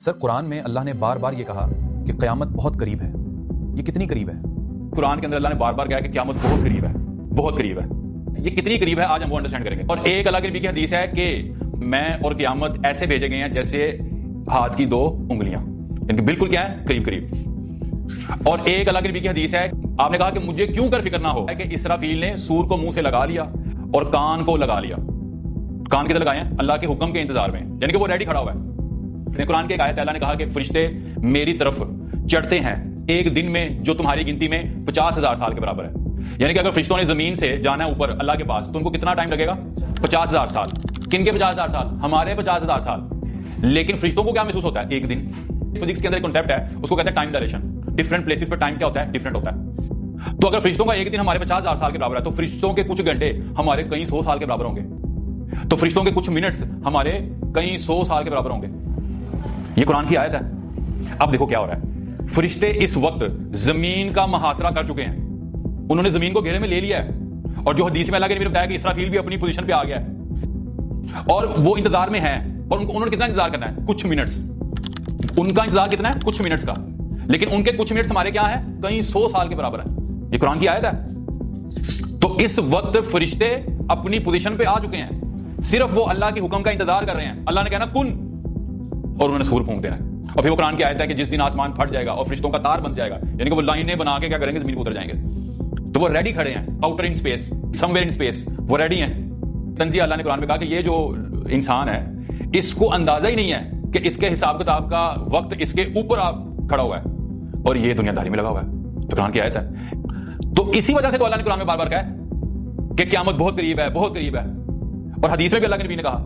سر قرآن میں اللہ نے بار بار یہ کہا کہ قیامت بہت قریب ہے. یہ کتنی قریب ہے؟ قرآن کے اندر اللہ نے بار بار کہا کہ قیامت بہت قریب ہے، بہت قریب ہے. یہ کتنی قریب ہے آج ہم وہ انڈرسٹینڈ کریں گے. اور ایک اللہ کے نبی کی حدیث ہے کہ میں اور قیامت ایسے بھیجے گئے ہیں جیسے ہاتھ کی دو انگلیاں، یعنی کہ بالکل کیا ہے، قریب قریب. اور ایک اللہ کے نبی کی حدیث ہے، آپ نے کہا کہ مجھے کیوں کر فکر نہ ہو کہ اسرافیل نے سور کو منہ سے لگا لیا اور کان کو لگا لیا. کان کدھر لگائے ہیں؟ اللہ کے حکم کے انتظار میں، یعنی کہ وہ ریڈی کھڑا ہوا ہے. قرآن کے ایک آیت اللہ نے کہا کہ فرشتے میری طرف چڑھتے ہیں ایک دن میں جو تمہاری گنتی میں 50,000 سال کے برابر ہے. یعنی کہ اگر فرشتوں نے زمین سے جانا ہے اوپر اللہ کے پاس تو ان کو کتنا ٹائم لگے گا؟ 50,000 سال. کن کے 50,000 سال؟ ہمارے 50,000 سال. لیکن فرشتوں کو کیا محسوس ہوتا ہے؟ ایک دن. فزکس کے اندر ایک کنسیپٹ ہے، اس کو کہتے ہیں ٹائم ڈائلیشن. ڈفرنٹ پلیسز پر ٹائم کیا ہوتا ہے؟ ڈفرنٹ ہوتا ہے. تو اگر فرشتوں کا ایک دن ہمارے 50,000 سال کے برابر ہے تو فرشتوں کے کچھ گھنٹے ہمارے کئی 100 سال کے برابر ہوں گے. تو فرشتوں کے کچھ منٹس ہمارے کئی 100 سال کے برابر ہوں گے. یہ قرآن کی آیت ہے. اب دیکھو کیا ہو رہا ہے. فرشتے اس وقت زمین کا محاصرہ کر چکے ہیں، انہوں نے زمین کو گھیرے میں لے لیا ہے. اور جو حدیث میں اللہ کے نبی نے بتایا کہ اسرافیل بھی اپنی پوزیشن پہ آ گیا ہے اور وہ انتظار میں ہے. اور انہوں نے کتنا انتظار کرنا ہے؟ کچھ منٹس. ان کا انتظار کتنا ہے؟ کچھ منٹس کا. لیکن ان کے کچھ منٹس ہمارے کیا ہیں؟ کئی 100 سال کے برابر ہیں. یہ قرآن کی آیت ہے. تو اس وقت فرشتے اپنی پوزیشن پہ آ چکے ہیں، صرف وہ اللہ کے حکم کا انتظار کر رہے ہیں. اللہ نے کہنا کن، اور انہوں نے سور پھونک دینا ہے. اور پھر وہ قرآن کی آیت ہے کہ جس دن آسمان پھٹ جائے گا اور فرشتوں کا تار بن جائے گا، یعنی کہ وہ لائنیں بنا کے کیا کریں گے؟ زمین پر اتر جائیں گے. تو وہ ریڈی کھڑے ہیں outer in space, some where in space. وہ ریڈی ہیں. تنزیہ اللہ نے قرآن میں کہا کہ یہ جو انسان ہے اس کو اندازہ ہی نہیں ہے کہ اس کے حساب کتاب کا وقت اس کے اوپر آپ کھڑا ہوا ہے اور یہ دنیا داری میں لگا ہوا ہے. تو قرآن کی آیت ہے. تو اسی وجہ سے تو اللہ نے قرآن میں بار بار کہا کہ قیامت بہت قریب ہے، بہت قریب ہے. اور حدیث میں بھی اللہ کے نبی نے کہا